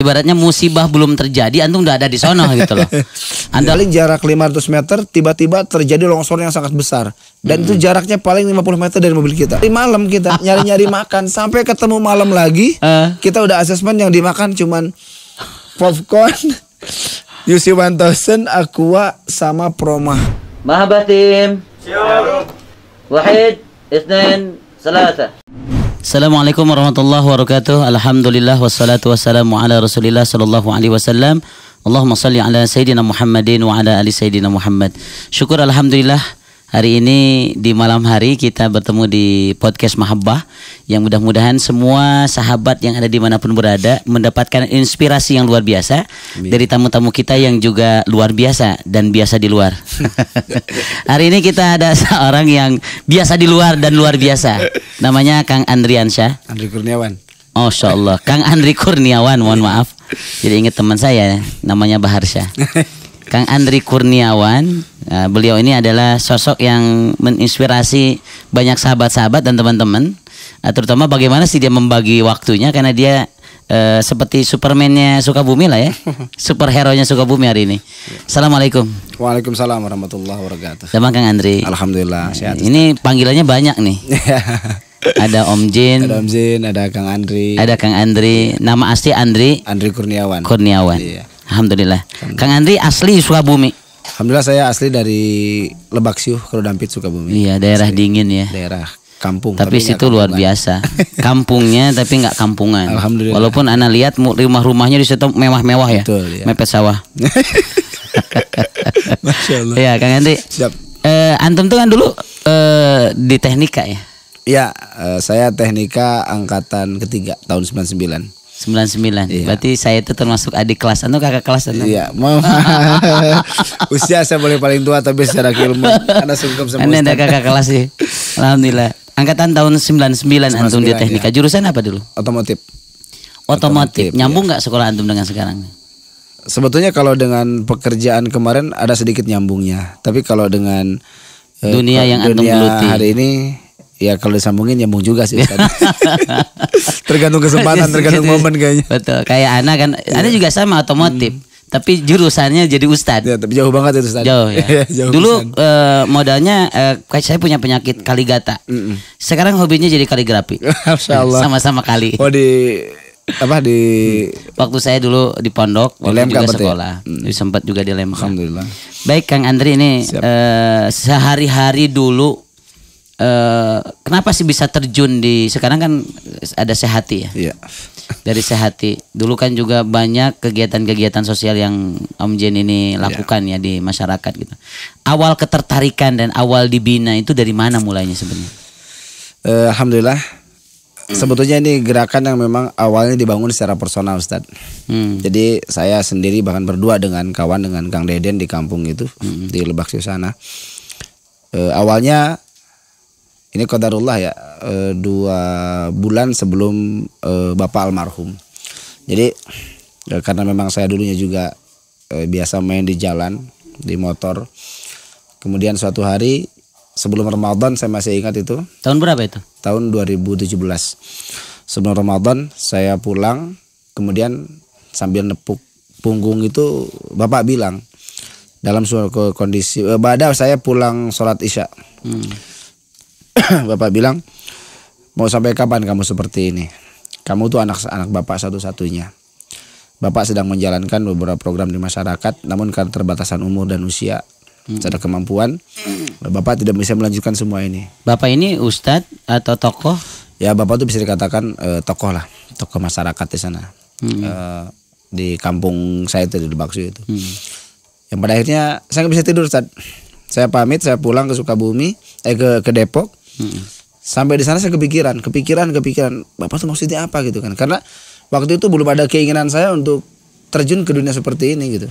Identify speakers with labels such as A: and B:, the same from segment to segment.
A: Ibaratnya musibah belum terjadi, antum udah ada di sono gitu loh. Anda
B: paling jarak 500 meter tiba-tiba terjadi longsor yang sangat besar. Dan itu jaraknya paling 50 meter dari mobil kita. Di malam kita nyari-nyari makan sampai ketemu malam lagi. Kita udah asesmen yang dimakan cuman popcorn, UC 1000, Aqua sama Proma.
A: Mahabah tim. Siap. Wahid, Isnin, Salasa. Assalamualaikum warahmatullahi wabarakatuh. Alhamdulillah wassalatu wassalamu ala Rasulillah sallallahu alaihi wasallam. Allahumma salli ala Sayyidina Muhammadin wa ala ali Sayyidina Muhammad. Syukur alhamdulillah hari ini di malam hari kita bertemu di podcast Mahabbah, yang mudah-mudahan semua sahabat yang ada dimanapun berada mendapatkan inspirasi yang luar biasa dari tamu-tamu kita yang juga luar biasa dan biasa di luar. Hari ini kita ada seorang yang biasa di luar dan luar biasa. Namanya Kang Andriansyah.
B: Andri Kurniawan.
A: Oh, Masya Allah. Kang Andri Kurniawan, mohon maaf. Jadi ingat teman saya namanya Baharsyah. Kang Andri Kurniawan, beliau ini adalah sosok yang menginspirasi banyak sahabat-sahabat dan teman-teman, terutama bagaimana sih dia membagi waktunya, karena dia seperti Superman-nya Sukabumi lah ya, superhero-nya Sukabumi hari ini. Assalamualaikum.
B: Waalaikumsalam warahmatullahi wabarakatuh.
A: Sama Kang Andri.
B: Alhamdulillah sehat.
A: Ini panggilannya banyak nih. Ada Om Jin,
B: ada Om Jin, ada Kang Andri.
A: Ada Kang Andri. Nama asli Andri
B: Kurniawan.
A: Iya. Alhamdulillah. Kang Andri asli Sukabumi.
B: Alhamdulillah saya asli dari Lebak Siuh, Kerodampit, Sukabumi.
A: Iya, daerah dingin ya.
B: Daerah kampung.
A: Tapi situ luar biasa. Kampungnya tapi nggak kampungan.
B: Alhamdulillah.
A: Walaupun ana lihat rumah-rumahnya di situ mewah-mewah ya.
B: Betul, ya.
A: Mepet sawah.
B: Masya Allah.
A: Iya, Kang Andri.
B: Siap.
A: Antum tuh kan dulu di teknika ya.
B: Iya, saya teknika angkatan ketiga tahun 99.
A: 99. Iya. Berarti saya itu termasuk adik kelas atau kakak kelas atau?
B: Iya, mau. Usia saya boleh paling tua tapi secara ilmu Anda sungkem sama
A: Anda ada kakak kelas sih. Alhamdulillah. Angkatan tahun 99 antum di teknika. Ya. Jurusan apa dulu? Otomotif. Nyambung nggak sekolah antum dengan sekarang?
B: Sebetulnya kalau dengan pekerjaan kemarin ada sedikit nyambungnya. Tapi kalau dengan
A: dunia yang antum geluti
B: hari ini, ya kalau disambungin nyambung juga sih. Tergantung kesempatan, tergantung momen kayaknya.
A: Betul. Kayak Ana kan, Ana juga sama otomotif, tapi jurusannya jadi ustadz.
B: Ya, tapi jauh banget itu ustadz.
A: Jauh ya.
B: Jauh
A: dulu modalnya saya punya penyakit kaligata. Sekarang hobinya jadi kaligrafi.
B: Masya Allah.
A: Sama-sama kali.
B: Oh di
A: waktu saya dulu di pondok, waktu juga sekolah. Sempat juga di Lembang.
B: Alhamdulillah.
A: Baik Kang Andri, ini sehari-hari dulu kenapa sih bisa terjun di, sekarang kan ada Sehati ya?
B: Iya.
A: Dari Sehati dulu kan juga banyak kegiatan-kegiatan sosial yang Om Jin ini lakukan ya di masyarakat gitu. Awal ketertarikan dan awal dibina itu dari mana mulainya sebenarnya?
B: Alhamdulillah. Sebetulnya ini gerakan yang memang awalnya dibangun secara personal, Ustadz. Jadi saya sendiri bahkan berdua dengan kawan, dengan Kang Deden di kampung itu di Lebak Siuh sana. Awalnya ini qadarullah ya, 2 bulan sebelum Bapak almarhum. Jadi karena memang saya dulunya juga biasa main di jalan, di motor. Kemudian suatu hari sebelum Ramadan, saya masih ingat itu.
A: Tahun berapa itu?
B: Tahun 2017. Sebelum Ramadan saya pulang, kemudian sambil nepuk punggung itu Bapak bilang dalam suatu kondisi baada saya pulang sholat Isya. Bapak bilang, mau sampai kapan kamu seperti ini? Kamu tuh anak Bapak satu-satunya. Bapak sedang menjalankan beberapa program di masyarakat, namun karena terbatasan umur dan usia, secara kemampuan, Bapak tidak bisa melanjutkan semua ini.
A: Bapak ini ustadz atau tokoh?
B: Ya, Bapak tuh bisa dikatakan tokoh lah, tokoh masyarakat di sana. Di kampung saya itu, di Lebak Siuh itu. Yang pada akhirnya saya nggak bisa tidur, Ustadz. Saya pamit, saya pulang ke Sukabumi, ke Depok. Sampai di sana saya kepikiran Bapak tuh maksudnya apa gitu kan, karena waktu itu belum ada keinginan saya untuk terjun ke dunia seperti ini gitu.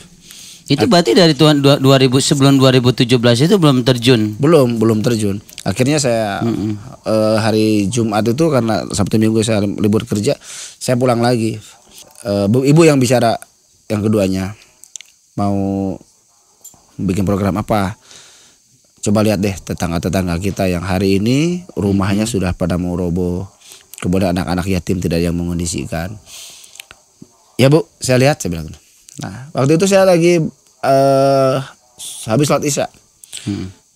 A: Itu berarti dari sebelum 2017 itu belum terjun?
B: Belum terjun. Akhirnya saya hari Jumat itu, karena Sabtu Minggu saya libur kerja, saya pulang lagi. Ibu yang bicara yang keduanya, mau bikin program apa? Coba lihat deh tetangga-tetangga kita yang hari ini rumahnya sudah pada mau roboh, kemudian anak-anak yatim tidak ada yang mengondisikan. Ya Bu, saya lihat, saya bilang. Nah, waktu itu saya lagi habis sholat isya.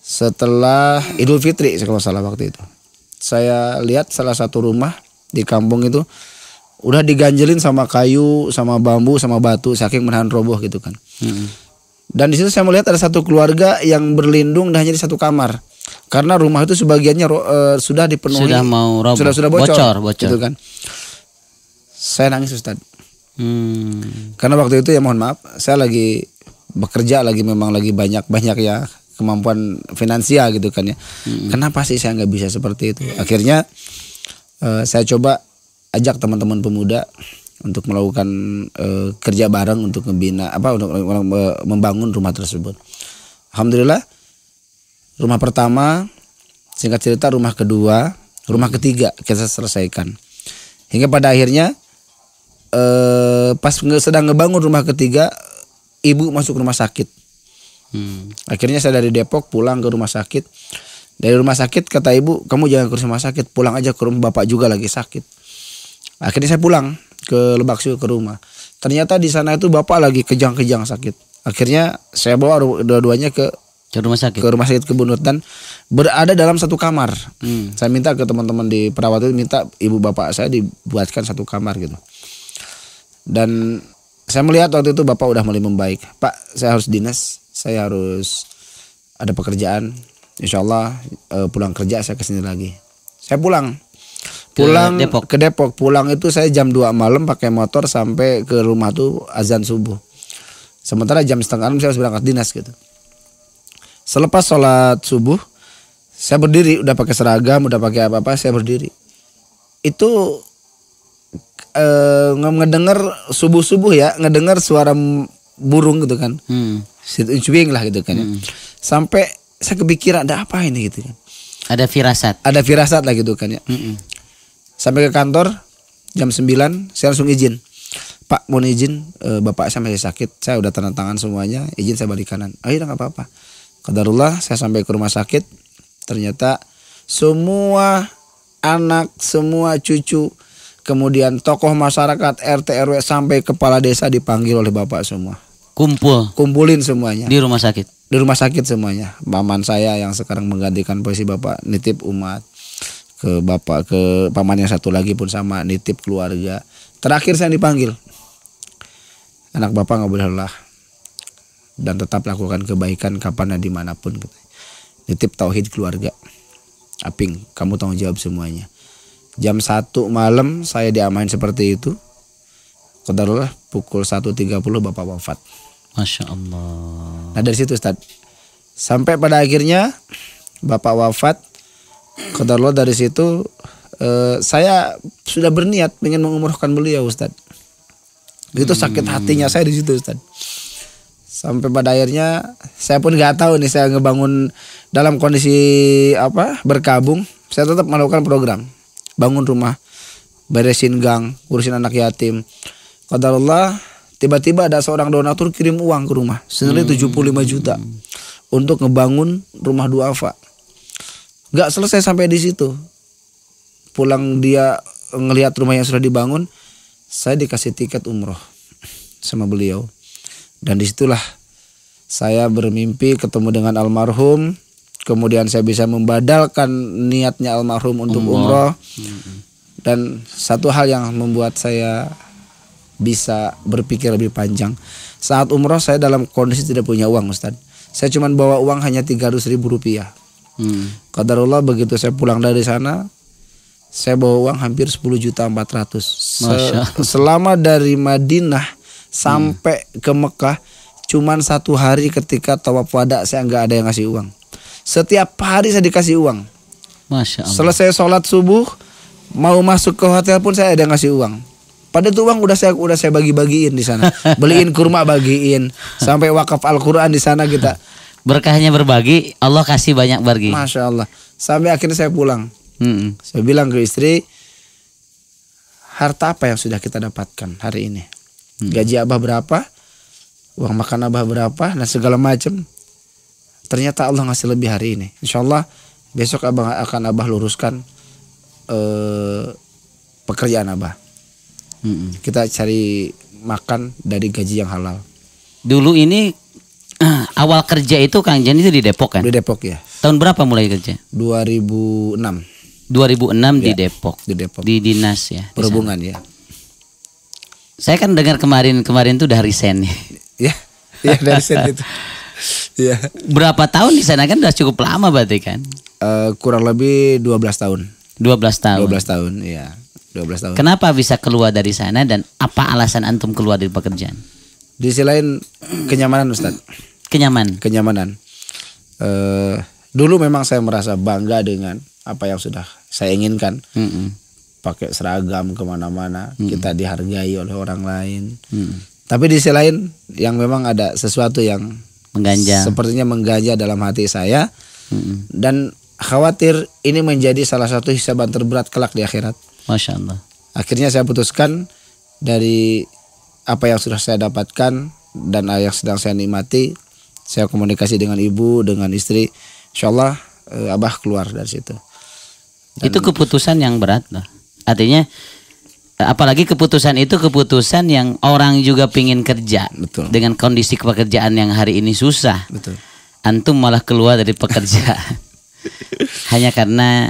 B: Setelah Idul Fitri kalau salah waktu itu. Saya lihat salah satu rumah di kampung itu udah diganjelin sama kayu, sama bambu, sama batu, saking menahan roboh gitu kan. Dan di situ saya melihat ada satu keluarga yang berlindung dan hanya di satu kamar. Karena rumah itu sebagiannya sudah dipenuhi,
A: sudah mau roboh,
B: sudah bocor,
A: bocor.
B: gitu kan. Saya nangis Ustaz. Karena waktu itu ya mohon maaf, saya lagi bekerja, memang lagi banyak ya kemampuan finansial gitu kan ya. Kenapa sih saya nggak bisa seperti itu? Akhirnya saya coba ajak teman-teman pemuda untuk melakukan kerja bareng untuk membina untuk membangun rumah tersebut. Alhamdulillah, rumah pertama, singkat cerita rumah kedua, rumah ketiga kita selesaikan. Hingga pada akhirnya pas sedang ngebangun rumah ketiga, ibu masuk rumah sakit. Akhirnya saya dari Depok pulang ke rumah sakit. Dari rumah sakit kata ibu, kamu jangan ke rumah sakit, pulang aja ke rumah bapak juga lagi sakit. Akhirnya saya pulang ke Lebak Siul ke rumah. Ternyata di sana itu bapak lagi kejang-kejang sakit. Akhirnya saya bawa dua-duanya ke rumah sakit Kebun dan berada dalam satu kamar. Saya minta ke teman-teman di perawat itu, minta ibu bapak saya dibuatkan satu kamar gitu. Dan saya melihat waktu itu bapak udah mulai membaik. Pak, saya harus dinas, saya harus ada pekerjaan. Insya Allah pulang kerja saya kesini lagi. Saya pulang ke Depok. Pulang itu saya jam 2 malam pakai motor sampai ke rumah tuh azan subuh. Sementara jam 5:30 saya harus berangkat dinas gitu. Selepas sholat subuh, saya berdiri, udah pakai seragam, udah pakai apa-apa, saya berdiri. Itu ngedengar subuh-subuh ya, ngedengar suara burung gitu kan. Cuing lah gitu kan ya. Sampai saya kepikiran ada apa ini gitu kan.
A: Ada firasat
B: lah gitu kan ya. Sampai ke kantor jam 9 saya langsung izin. Pak, mohon izin, bapak saya masih sakit, saya udah tanda tangan semuanya, izin saya balik kanan. Ayo nggak apa-apa. Qadarullah saya sampai ke rumah sakit, ternyata semua anak, semua cucu, kemudian tokoh masyarakat, RT RW sampai kepala desa dipanggil oleh bapak semua. Kumpulin semuanya.
A: Di rumah sakit.
B: Di rumah sakit semuanya. Paman saya yang sekarang menggantikan posisi bapak nitip umat. Ke bapak, ke paman yang satu lagi pun sama nitip keluarga. Terakhir saya dipanggil. Anak bapak nggak boleh lelah dan tetap lakukan kebaikan kapan dan dimanapun. Nitip tauhid keluarga. Aping, kamu tanggung jawab semuanya. Jam 1 malam saya diamain seperti itu. Qadarullah pukul 1.30 bapak wafat.
A: Masya Allah.
B: Nah dari situ Ustaz, sampai pada akhirnya bapak wafat. Qadarullah dari situ saya sudah berniat ingin mengumrohkan beliau Ustaz. Itu sakit hatinya saya di situ Ustaz. Sampai pada akhirnya saya pun nggak tahu nih, saya ngebangun dalam kondisi berkabung. Saya tetap melakukan program bangun rumah, beresin gang, urusin anak yatim. Qadarullah tiba-tiba ada seorang donatur kirim uang ke rumah senilai 75 juta untuk ngebangun rumah duafa. Gak selesai sampai di situ. Pulang dia ngelihat rumah yang sudah dibangun, saya dikasih tiket umroh sama beliau. Dan disitulah saya bermimpi ketemu dengan almarhum. Kemudian saya bisa membadalkan niatnya almarhum untuk umroh. Dan satu hal yang membuat saya bisa berpikir lebih panjang, saat umroh saya dalam kondisi tidak punya uang Ustaz. Saya cuma bawa uang hanya 300.000 rupiah. Qadarullah begitu saya pulang dari sana, saya bawa uang hampir 10.400.000. Selama dari Madinah sampai ke Mekah cuman 1 hari ketika tawaf wada saya nggak ada yang ngasih uang. Setiap hari saya dikasih uang.
A: Masya Allah.
B: Selesai sholat subuh mau masuk ke hotel pun saya ada yang ngasih uang. Pada itu uang udah saya bagi-bagiin di sana. Beliin kurma bagiin, sampai wakaf Al-Qur'an di sana kita.
A: Berkahnya berbagi, Allah kasih banyak bagi.
B: Masya Allah. Sampai akhirnya saya pulang. Saya bilang ke istri, harta apa yang sudah kita dapatkan hari ini? Gaji abah berapa? Uang makan abah berapa? Dan segala macam. Ternyata Allah ngasih lebih hari ini. Insya Allah besok akan abah luruskan pekerjaan abah. Kita cari makan dari gaji yang halal.
A: Dulu ini awal kerja itu Kang Jan itu di Depok kan?
B: Di Depok ya.
A: Tahun berapa mulai kerja?
B: 2006.
A: 2006
B: Ya,
A: di Depok.
B: Di Depok.
A: Di dinas ya.
B: Perhubungan ya.
A: Saya kan dengar kemarin tuh udah resign nih.
B: Ya, ya dari sen itu. Ya.
A: Berapa tahun di sana kan udah cukup lama berarti kan?
B: Kurang lebih 12 tahun.
A: 12 tahun.
B: 12 tahun, iya. 12 tahun.
A: Kenapa bisa keluar dari sana dan apa alasan antum keluar dari pekerjaan?
B: Di sisi lain kenyamanan Ustaz. Kenyamanan. Dulu memang saya merasa bangga dengan apa yang sudah saya inginkan. Pakai seragam kemana-mana, kita dihargai oleh orang lain. Tapi di sisi lain yang memang ada sesuatu yang
A: mengganjal.
B: Sepertinya mengganjal dalam hati saya. Dan khawatir ini menjadi salah satu hisaban terberat kelak di akhirat.
A: Masya Allah.
B: Akhirnya saya putuskan dari apa yang sudah saya dapatkan dan yang sedang saya nikmati, saya komunikasi dengan ibu, dengan istri. Insyaallah Abah keluar dari situ. Dan
A: itu keputusan yang berat loh. Artinya apalagi keputusan itu keputusan yang orang juga pingin kerja.
B: Betul. Dengan
A: kondisi pekerjaan yang hari ini susah.
B: Betul.
A: Antum malah keluar dari pekerjaan hanya karena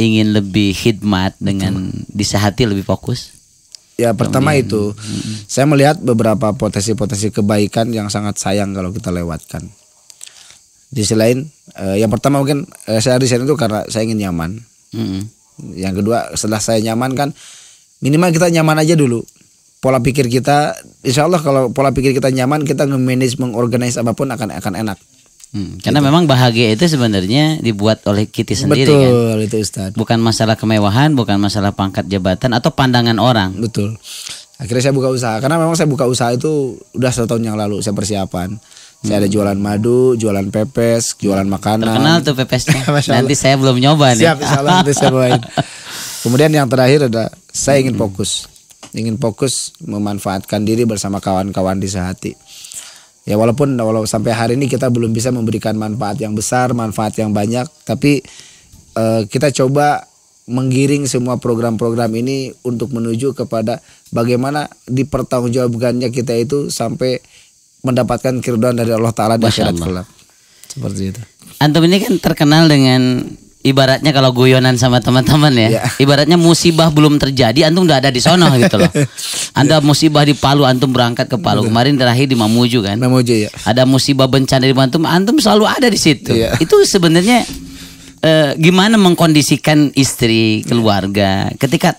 A: ingin lebih khidmat dengan disehati lebih fokus.
B: Ya pertama itu saya melihat beberapa potensi-potensi kebaikan yang sangat sayang kalau kita lewatkan. Di sisi lain yang pertama mungkin saya resign itu karena saya ingin nyaman. Yang kedua setelah saya nyaman kan minimal kita nyaman aja dulu. Pola pikir kita, insya Allah kalau pola pikir kita nyaman, kita nge-manage, mengorganize apapun akan enak.
A: Karena gitu. Memang bahagia itu sebenarnya dibuat oleh kita sendiri.
B: Betul,
A: kan.
B: Betul itu Ustaz.
A: Bukan masalah kemewahan, bukan masalah pangkat jabatan atau pandangan orang.
B: Betul. Akhirnya saya buka usaha. Karena memang saya buka usaha itu udah 1 tahun yang lalu saya persiapan. Saya ada jualan madu, jualan pepes, jualan makanan.
A: Terkenal tuh pepesnya. Nanti saya belum nyoba nih.
B: Siap, insyaallah nanti saya bawain. Kemudian yang terakhir ada saya ingin fokus. Ingin fokus memanfaatkan diri bersama kawan-kawan di sehati. Ya walaupun sampai hari ini kita belum bisa memberikan manfaat yang besar, manfaat yang banyak, tapi kita coba menggiring semua program-program ini untuk menuju kepada bagaimana dipertanggungjawabkannya kita itu sampai mendapatkan keridhaan dari Allah Ta'ala di akhirat kelak. Seperti itu. Antum
A: ini kan terkenal dengan ibaratnya kalau guyonan sama teman-teman ya. Ibaratnya musibah belum terjadi antum udah ada di sono gitu loh. Anda musibah di Palu antum berangkat ke Palu. Kemarin terakhir di Mamuju kan.
B: Mamuju ya.
A: Ada musibah bencana di antum selalu ada di situ. Itu sebenarnya gimana mengkondisikan istri, keluarga ketika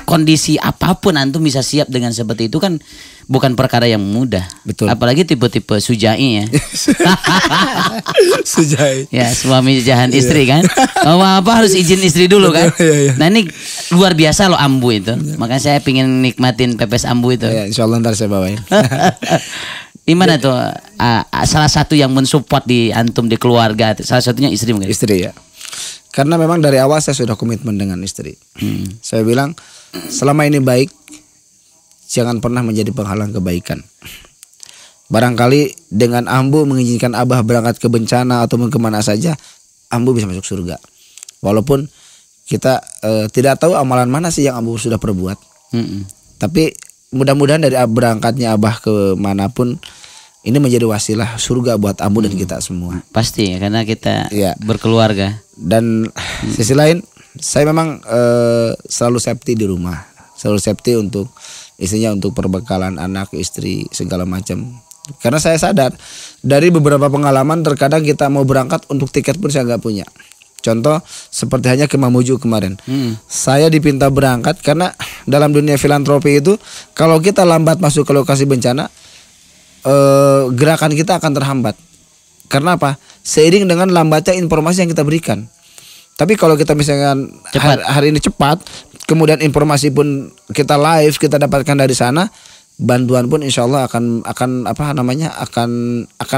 A: kondisi apapun antum bisa siap dengan seperti itu kan bukan perkara yang mudah.
B: Betul.
A: Apalagi tipe-tipe sujai ya.
B: Sujai.
A: Ya, suami jahan istri kan. Apa harus izin istri dulu kan. Nah ini luar biasa loh ambu itu. Makanya saya pingin nikmatin pepes ambu itu.
B: Ya, insyaallah ntar saya bawain.
A: Gimana tuh salah satu yang mensupport di antum di keluarga? Salah satunya istri mungkin.
B: Istri ya. Karena memang dari awal saya sudah komitmen dengan istri. Saya bilang selama ini baik, jangan pernah menjadi penghalang kebaikan. Barangkali dengan ambu mengizinkan Abah berangkat ke bencana atau kemana saja, ambu bisa masuk surga. Walaupun kita tidak tahu amalan mana sih yang ambu sudah perbuat. Tapi mudah-mudahan dari berangkatnya Abah ke manapun ini menjadi wasilah surga buat ambu dan kita semua.
A: Pasti karena kita berkeluarga. Dan
B: sisi lain saya memang selalu safety di rumah. Selalu safety untuk istrinya, untuk perbekalan anak, istri, segala macam. Karena saya sadar dari beberapa pengalaman terkadang kita mau berangkat untuk tiket pun saya nggak punya. Contoh seperti hanya ke Mamuju kemarin. Saya dipinta berangkat karena dalam dunia filantropi itu kalau kita lambat masuk ke lokasi bencana, gerakan kita akan terhambat. Karena apa? Seiring dengan lambatnya informasi yang kita berikan. Tapi kalau kita misalkan hari ini cepat, kemudian informasi pun kita live, kita dapatkan dari sana, bantuan pun insya Allah akan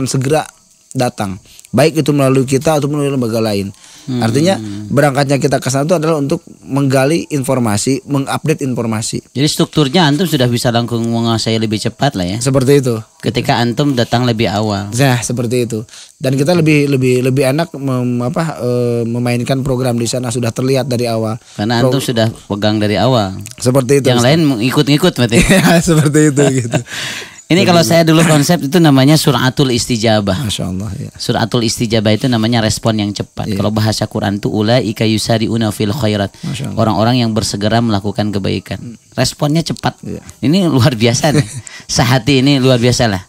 B: segera datang. baik itu melalui kita atau melalui lembaga lain. Artinya berangkatnya kita ke sana itu adalah untuk menggali informasi, mengupdate informasi.
A: Jadi strukturnya antum sudah bisa langsung menguasai lebih cepat lah ya.
B: Seperti itu.
A: Ketika antum datang lebih awal.
B: Nah, seperti itu. Dan kita lebih enak memainkan program di sana, sudah terlihat dari awal.
A: Karena antum sudah pegang dari awal.
B: Seperti itu.
A: Yang lain ikut-ikut berarti.
B: Ya, seperti itu gitu.
A: Ini kalau saya dulu konsep itu namanya suratul istijabah.
B: Masya Allah ya.
A: Suratul istijabah itu namanya respon yang cepat. Kalau bahasa Quran itu ulaika yusari'una fil khairat. Orang-orang yang bersegera melakukan kebaikan. Responnya cepat. Ini luar biasa nih. Sehati ini luar biasa lah.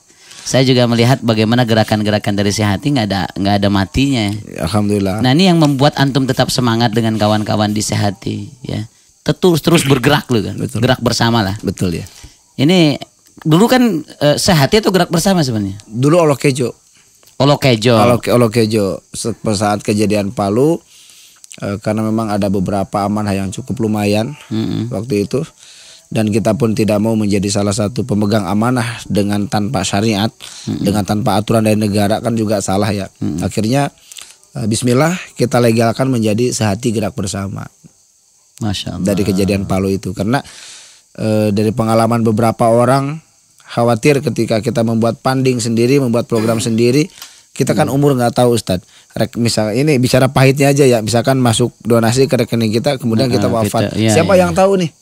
A: Saya juga melihat bagaimana gerakan-gerakan dari Sehati nggak ada matinya.
B: Alhamdulillah.
A: Nah, ini yang membuat antum tetap semangat dengan kawan-kawan di Sehati ya. Terus bergerak loh kan. Betul. Gerak bersama lah.
B: Betul ya.
A: Ini dulu kan Sehati itu gerak bersama sebenarnya.
B: Dulu Olokejo. Saat kejadian Palu, karena memang ada beberapa amanah yang cukup lumayan waktu itu, dan kita pun tidak mau menjadi salah satu pemegang amanah dengan tanpa syariat, dengan tanpa aturan dari negara kan juga salah ya. Akhirnya Bismillah kita legalkan menjadi Sehati Gerak Bersama.
A: Masya Allah.
B: Dari kejadian Palu itu, karena dari pengalaman beberapa orang khawatir ketika kita membuat funding sendiri, membuat program sendiri, kita kan umur nggak tahu Ustadz. Misal ini bicara pahitnya aja ya, misalkan masuk donasi ke rekening kita, kemudian kita wafat, siapa yang tahu nih?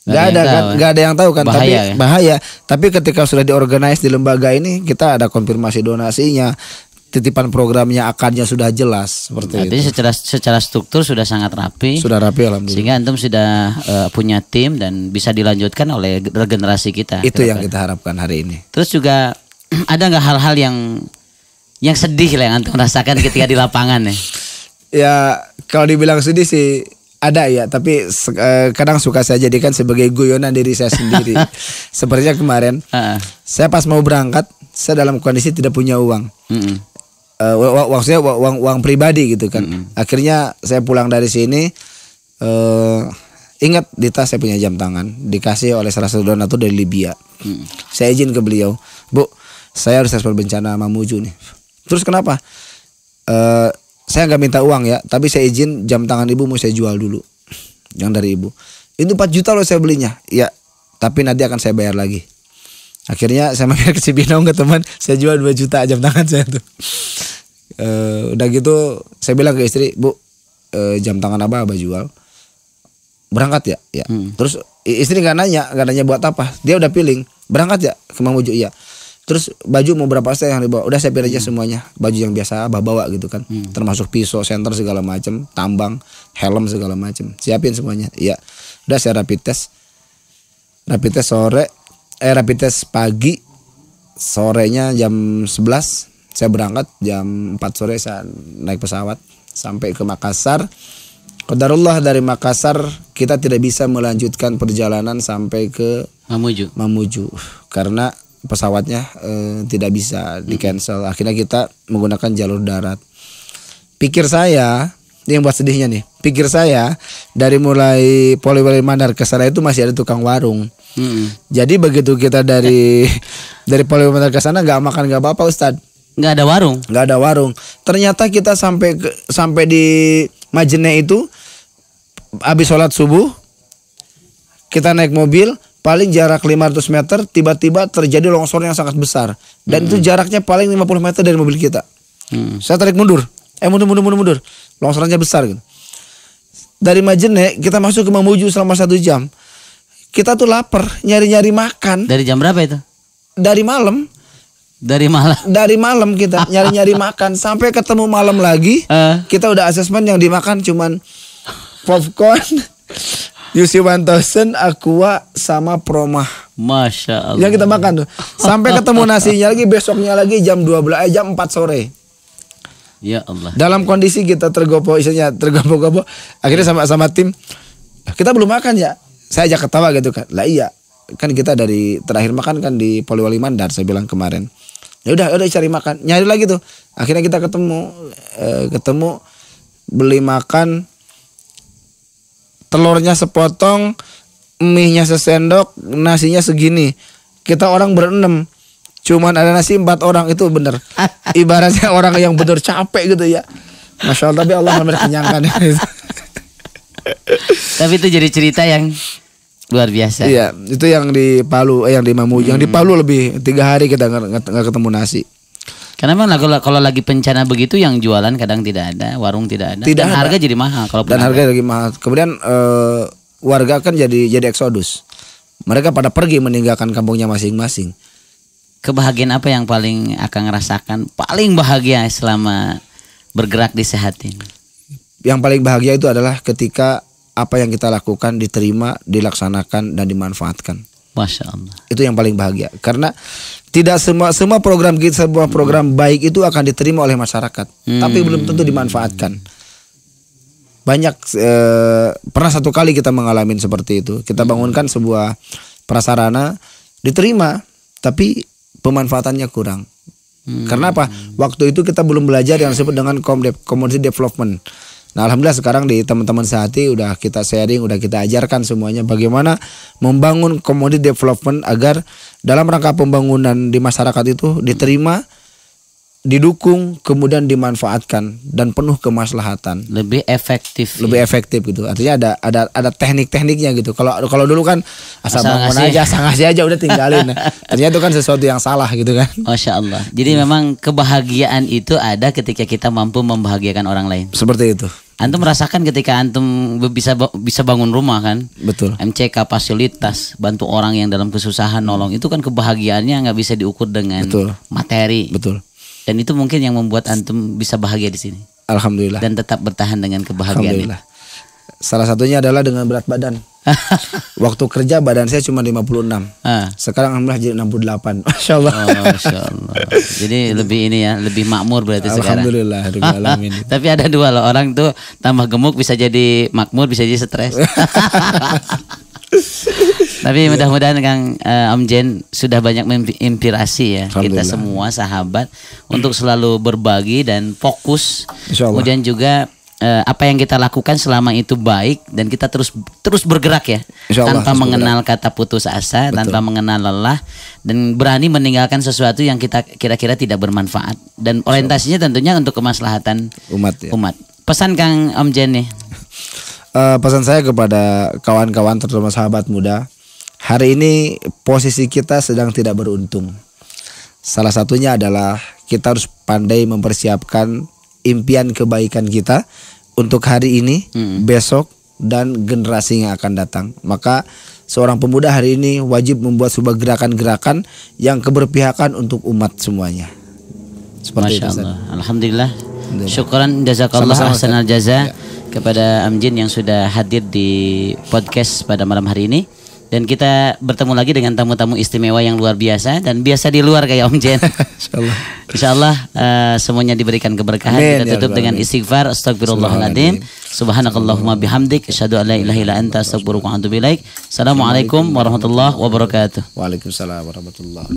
B: Nggak ada yang tahu kan.
A: Bahaya,
B: tapi bahaya. Tapi ketika sudah diorganize di lembaga ini, kita ada konfirmasi donasinya, titipan programnya, akarnya sudah jelas seperti
A: itu. Jadi secara struktur sudah sangat rapi.
B: Sudah rapi alhamdulillah.
A: Sehingga antum sudah punya tim dan bisa dilanjutkan oleh generasi kita.
B: Itu yang kita harapkan hari ini.
A: Terus juga ada nggak hal-hal yang sedih lah yang antum rasakan ketika di lapangan ya?
B: Ya kalau dibilang sedih sih ada ya, tapi kadang suka saya jadikan sebagai guyonan diri saya sendiri. Sepertinya kemarin saya pas mau berangkat, saya dalam kondisi tidak punya uang. Maksudnya uang pribadi gitu kan. Akhirnya saya pulang dari sini, ingat di tas saya punya jam tangan, dikasih oleh salah satu donatur dari Libya. Saya izin ke beliau, Bu, saya harus respon bencana Mamuju nih. Terus kenapa? Saya nggak minta uang ya, tapi saya izin jam tangan ibu mau saya jual dulu, yang dari ibu. Itu 4 juta loh saya belinya. Ya, tapi nanti akan saya bayar lagi. Akhirnya saya mampir ke Cibinong ke teman, saya jual 2 juta jam tangan saya tuh. Udah gitu saya bilang ke istri, Bu, jam tangan abah jual, berangkat ya? Ya. Terus istri nggak nanya buat apa, dia udah feeling, berangkat ya ke Mamuju? Iya. Terus baju mau berapa saya yang dibawa? Udah saya pilih aja semuanya, baju yang biasa abah bawa gitu kan, termasuk pisau, senter segala macam, tambang, helm segala macam, siapin semuanya. Iya. Udah saya rapid test pagi, sorenya jam 11 saya berangkat, jam 4 sore saya naik pesawat sampai ke Makassar. Qadarullah dari Makassar kita tidak bisa melanjutkan perjalanan sampai ke Mamuju karena pesawatnya tidak bisa di cancel. Akhirnya kita menggunakan jalur darat. Pikir saya, ini yang buat sedihnya nih, pikir saya dari mulai Poliwali Mandar ke sana itu masih ada tukang warung. Jadi begitu kita dari Poliwali Mandar ke sana nggak makan nggak apa-apa Ustadz.
A: Nggak ada warung.
B: Ternyata kita sampai di Majene itu habis sholat subuh, kita naik mobil, paling jarak 500 meter tiba-tiba terjadi longsor yang sangat besar, dan itu jaraknya paling 50 meter dari mobil kita. Saya tarik mundur, longsorannya besar gitu. Dari Majene kita masuk ke Mamuju selama 1 jam. Kita tuh lapar, nyari-nyari makan.
A: Dari jam berapa itu?
B: Dari malam kita nyari-nyari makan sampai ketemu malam lagi. Kita udah asesmen, yang dimakan cuman popcorn, UC 1000, Aqua sama Promah.
A: Masya Allah.
B: Yang kita makan tuh sampai ketemu nasinya lagi besoknya lagi jam 4 sore.
A: Ya Allah.
B: Dalam kondisi kita tergopoh, akhirnya sama tim, kita belum makan ya. Saya ajak ketawa gitu kan. Lah iya, kan kita dari terakhir makan kan di Poliwali Mandar, saya bilang kemarin. Ya udah cari makan, nyari lagi tuh. Akhirnya kita ketemu beli makan, telurnya sepotong, mie-nya sesendok, nasinya segini. Kita orang berenam, cuman ada nasi 4 orang itu bener. Ibaratnya orang yang bener capek gitu ya. Masya Allah, tapi Allah kenyangkan.
A: Tapi itu jadi cerita yang luar biasa.
B: Iya, itu yang di Palu, yang di Mamuju. Yang di Palu lebih 3 hari kita nggak ketemu nasi.
A: Karena memang kalau lagi bencana begitu yang jualan kadang tidak ada, warung tidak ada.
B: Tidak
A: dan
B: ada.
A: Harga jadi mahal kalau
B: Dan harga lagi mahal. Kemudian warga kan jadi eksodus. Mereka pada pergi meninggalkan kampungnya masing-masing.
A: Kebahagiaan apa yang paling akan rasakan? Paling bahagia selama bergerak di Sehat ini.
B: Yang paling bahagia itu adalah ketika apa yang kita lakukan diterima, dilaksanakan dan dimanfaatkan.
A: Masya Allah.
B: Itu yang paling bahagia. Karena tidak semua program kita, sebuah program baik itu akan diterima oleh masyarakat, tapi belum tentu dimanfaatkan. Banyak pernah satu kali kita mengalami seperti itu. Kita bangunkan sebuah prasarana, diterima, tapi pemanfaatannya kurang. Karena apa? Waktu itu kita belum belajar yang disebut dengan community development. Nah, alhamdulillah sekarang di teman-teman Sehati udah kita sharing, udah kita ajarkan semuanya bagaimana membangun community development agar dalam rangka pembangunan di masyarakat itu diterima, didukung, kemudian dimanfaatkan dan penuh kemaslahatan.
A: Lebih efektif.
B: Lebih efektif gitu. Artinya ada teknik-tekniknya gitu. Kalau dulu kan asal bangun aja, asal ngasih aja udah tinggalin. Ternyata itu kan sesuatu yang salah gitu kan.
A: Masya Allah. Jadi memang kebahagiaan itu ada ketika kita mampu membahagiakan orang lain.
B: Seperti itu.
A: Antum merasakan ketika antum bisa bangun rumah kan?
B: Betul.
A: MCK fasilitas, bantu orang yang dalam kesusahan, nolong, itu kan kebahagiaannya nggak bisa diukur dengan materi.
B: Betul.
A: Dan itu mungkin yang membuat antum bisa bahagia di sini.
B: Alhamdulillah.
A: Dan tetap bertahan dengan kebahagiaan ini.
B: Salah satunya adalah dengan berat badan. Waktu kerja badan saya cuma 56. Sekarang alhamdulillah jadi 68. Masya Allah.
A: Oh, Masya Allah. Jadi lebih ini ya, lebih makmur berarti sekarang.
B: Alhamdulillah.
A: Tapi ada dua loh, orang tuh tambah gemuk bisa jadi makmur, bisa jadi stres. Tapi mudah-mudahan Kang Om Jen sudah banyak menginspirasi ya kita semua sahabat untuk selalu berbagi dan fokus. Kemudian juga apa yang kita lakukan selama itu baik dan kita terus bergerak ya, tanpa mengenal kata putus asa, tanpa mengenal lelah, dan berani meninggalkan sesuatu yang kita kira-kira tidak bermanfaat dan orientasinya tentunya untuk kemaslahatan umat. Pesan Kang Om Jen nih.
B: Pesan saya kepada kawan-kawan terutama sahabat muda, hari ini posisi kita sedang tidak beruntung. Salah satunya adalah kita harus pandai mempersiapkan impian kebaikan kita untuk hari ini, besok, dan generasi yang akan datang. Maka seorang pemuda hari ini wajib membuat sebuah gerakan-gerakan yang keberpihakan untuk umat semuanya. Seperti
A: Masya
B: itu.
A: Allah. Alhamdulillah. Syukran jazakallah ahsanal jaza kepada Om Jen yang sudah hadir di podcast pada malam hari ini. Dan kita bertemu lagi dengan tamu-tamu istimewa yang luar biasa dan biasa di luar kayak Om Jen. Insyaallah semuanya diberikan keberkahan. Amin, kita tutup dengan istighfar. Astagfirullahaladzim. Subhanakallahumma bihamdik asyhadu an la ilaha illa anta astaghfiruka wa atubu ilaik. Assalamualaikum warahmatullahi wabarakatuh.
B: Waalaikumsalam warahmatullahi